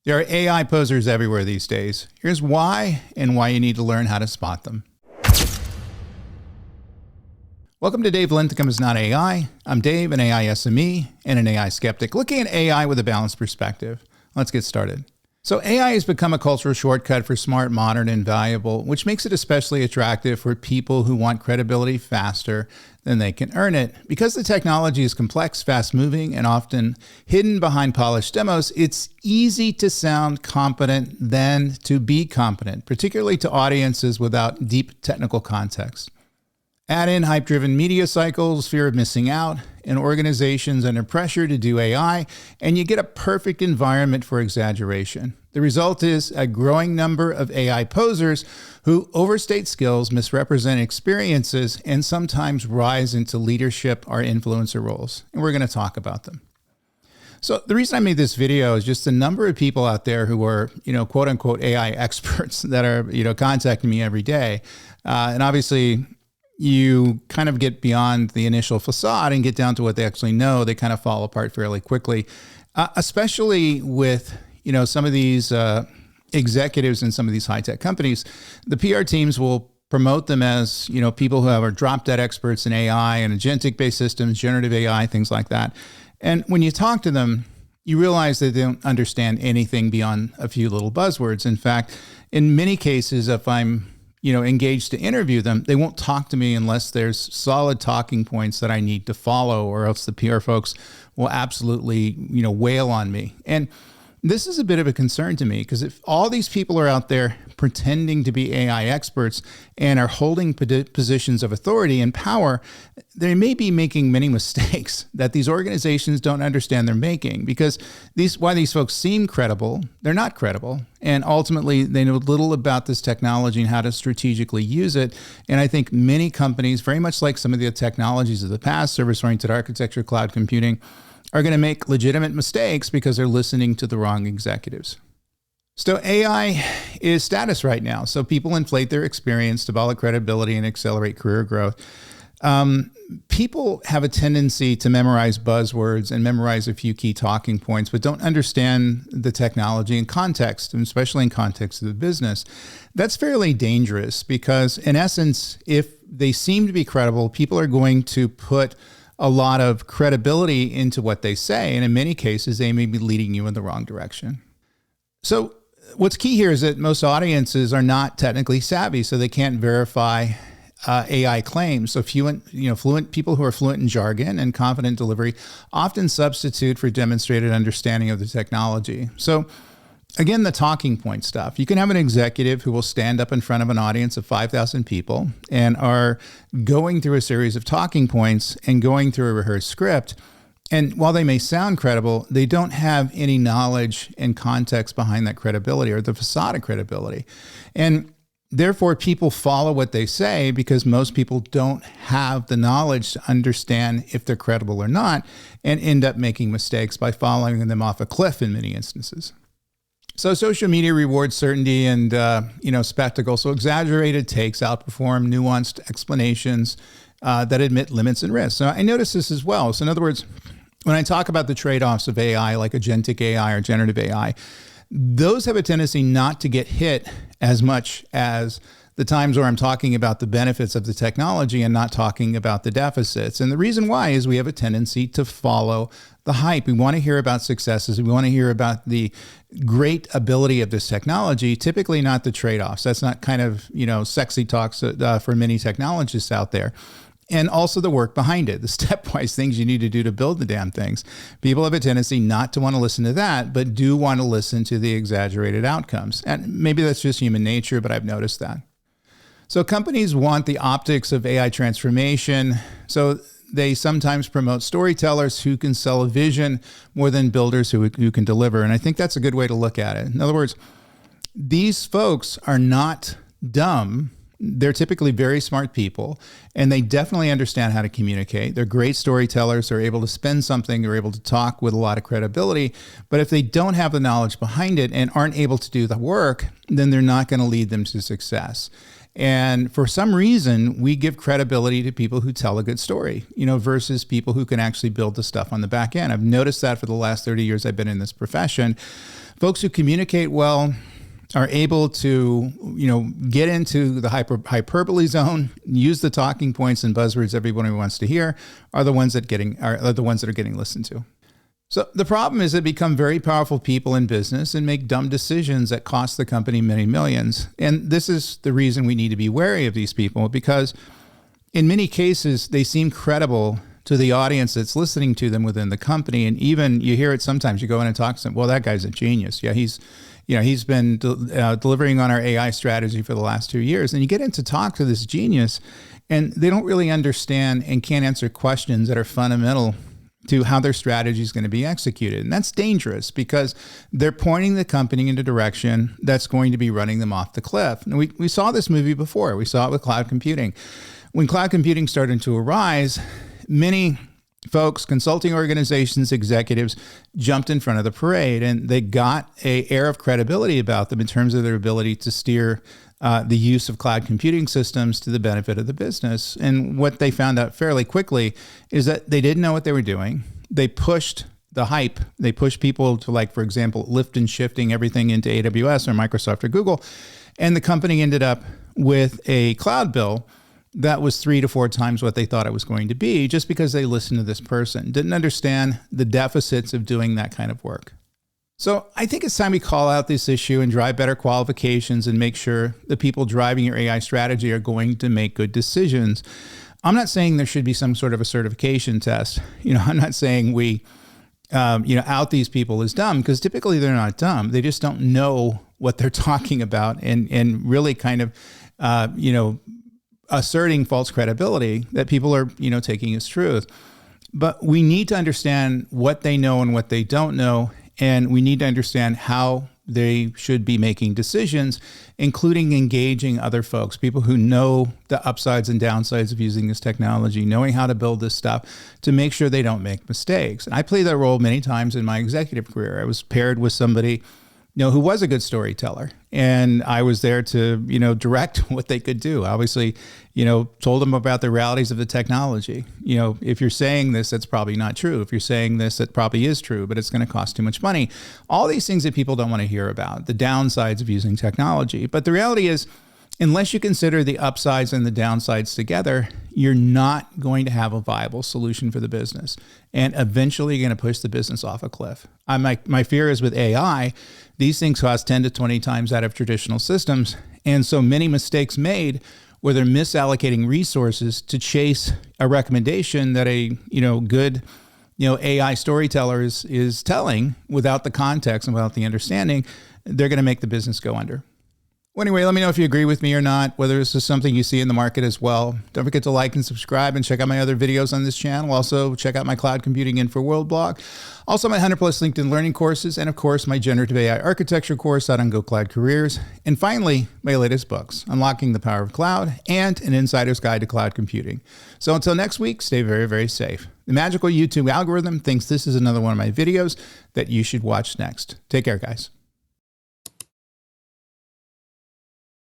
There are AI posers everywhere these days. Here's why and why you need to learn how to spot them. Welcome to Dave Linthicum is Not AI. I'm Dave, an AI SME and an AI skeptic, looking at AI with a balanced perspective. Let's get started. So AI has become a cultural shortcut for smart, modern, and valuable, which makes it especially attractive for people who want credibility faster than they can earn it. Because the technology is complex, fast-moving, and often hidden behind polished demos, it's easy to sound competent than to be competent, particularly to audiences without deep technical context. Add in hype-driven media cycles, fear of missing out, and organizations under pressure to do AI, and you get a perfect environment for exaggeration. The result is a growing number of AI posers who overstate skills, misrepresent experiences, and sometimes rise into leadership or influencer roles. And we're going to talk about them. So the reason I made this video is just the number of people out there who are, quote unquote AI experts that are, contacting me every day. And obviously, you kind of get beyond the initial facade and get down to what they actually know. They kind of fall apart fairly quickly, especially with, some of these executives in some of these high-tech companies. The PR teams will promote them as, people who are drop-dead experts in AI and agentic-based systems, generative AI, things like that. And when you talk to them, you realize that they don't understand anything beyond a few little buzzwords. In fact, in many cases, if I'm engaged to interview them, they won't talk to me unless there's solid talking points that I need to follow, or else the PR folks will absolutely, wail on me. And this is a bit of a concern to me, because if all these people are out there pretending to be AI experts and are holding positions of authority and power, they may be making many mistakes that these organizations don't understand they're making, because while these folks seem credible, they're not credible. And ultimately, they know little about this technology and how to strategically use it. And I think many companies, very much like some of the technologies of the past, service-oriented architecture, cloud computing, are going to make legitimate mistakes because they're listening to the wrong executives. So AI is status right now. So people inflate their experience, develop credibility, and accelerate career growth. People have a tendency to memorize buzzwords and memorize a few key talking points, but don't understand the technology in context, and especially in context of the business. That's fairly dangerous because, in essence, if they seem to be credible, people are going to put a lot of credibility into what they say. And in many cases, they may be leading you in the wrong direction. So what's key here is that most audiences are not technically savvy, so they can't verify AI claims. So fluent people who are fluent in jargon and confident delivery often substitute for demonstrated understanding of the technology. So again, the talking point stuff. You can have an executive who will stand up in front of an audience of 5,000 people and are going through a series of talking points and going through a rehearsed script. And while they may sound credible, they don't have any knowledge and context behind that credibility, or the facade of credibility. And therefore, people follow what they say because most people don't have the knowledge to understand if they're credible or not, and end up making mistakes by following them off a cliff in many instances. So social media rewards certainty and, spectacle. So exaggerated takes outperform nuanced explanations that admit limits and risks. So I notice this as well. So in other words, when I talk about the trade-offs of AI, like agentic AI or generative AI, those have a tendency not to get hit as much as the times where I'm talking about the benefits of the technology and not talking about the deficits. And the reason why is we have a tendency to follow the hype. We want to hear about successes. We want to hear about the great ability of this technology, typically not the trade-offs. That's not kind of, sexy talks for many technologists out there. And also the work behind it, the stepwise things you need to do to build the damn things. People have a tendency not to want to listen to that, but do want to listen to the exaggerated outcomes. And maybe that's just human nature, but I've noticed that. So companies want the optics of AI transformation. So they sometimes promote storytellers who can sell a vision more than builders who can deliver. And I think that's a good way to look at it. In other words, these folks are not dumb. They're typically very smart people, and they definitely understand how to communicate. They're great storytellers. They're able to spin something. They're able to talk with a lot of credibility. But if they don't have the knowledge behind it and aren't able to do the work, then they're not going to lead them to success. And for some reason, we give credibility to people who tell a good story, versus people who can actually build the stuff on the back end. I've noticed that for the last 30 years I've been in this profession. Folks who communicate well are able to, get into the hyperbole zone, use the talking points and buzzwords everybody wants to hear, are the ones that are the ones that are getting listened to. So the problem is they become very powerful people in business and make dumb decisions that cost the company many millions. And this is the reason we need to be wary of these people, because in many cases, they seem credible to the audience that's listening to them within the company. And even you hear it sometimes, you go in and talk to them, well, that guy's a genius. Yeah, he's been delivering on our AI strategy for the last 2 years. And you get in to talk to this genius and they don't really understand and can't answer questions that are fundamental to how their strategy is going to be executed. And that's dangerous because they're pointing the company in a direction that's going to be running them off the cliff. And we saw this movie before. We saw it with cloud computing. When cloud computing started to arise, many folks, consulting organizations, executives jumped in front of the parade, and they got an air of credibility about them in terms of their ability to steer the use of cloud computing systems to the benefit of the business. And what they found out fairly quickly is that they didn't know what they were doing. They pushed the hype. They pushed people to, like, for example, lift and shifting everything into AWS or Microsoft or Google. And the company ended up with a cloud bill that was 3 to 4 times what they thought it was going to be, just because they listened to this person, didn't understand the deficits of doing that kind of work. So I think it's time we call out this issue and drive better qualifications and make sure the people driving your AI strategy are going to make good decisions. I'm not saying there should be some sort of a certification test. I'm not saying we, out these people as dumb, because typically they're not dumb. They just don't know what they're talking about and really kind of, asserting false credibility that people are, taking as truth. But we need to understand what they know and what they don't know. And we need to understand how they should be making decisions, including engaging other folks, people who know the upsides and downsides of using this technology, knowing how to build this stuff to make sure they don't make mistakes. And I played that role many times in my executive career. I was paired with somebody who was a good storyteller. And I was there to, direct what they could do. Obviously, told them about the realities of the technology. If you're saying this, that's probably not true. If you're saying this, it probably is true, but it's going to cost too much money. All these things that people don't want to hear about, the downsides of using technology. But the reality is, unless you consider the upsides and the downsides together, you're not going to have a viable solution for the business. And eventually you're going to push the business off a cliff. My fear is with AI, these things cost 10 to 20 times out of traditional systems. And so many mistakes made where they're misallocating resources to chase a recommendation that a good AI storyteller is telling without the context and without the understanding, they're going to make the business go under. Well, anyway, let me know if you agree with me or not, whether this is something you see in the market as well. Don't forget to like and subscribe and check out my other videos on this channel. Also, check out my Cloud Computing Info World blog. Also, my 100+ LinkedIn learning courses. And of course, my generative AI architecture course out on Go Cloud Careers. And finally, my latest books, Unlocking the Power of Cloud and An Insider's Guide to Cloud Computing. So until next week, stay very, very safe. The magical YouTube algorithm thinks this is another one of my videos that you should watch next. Take care, guys.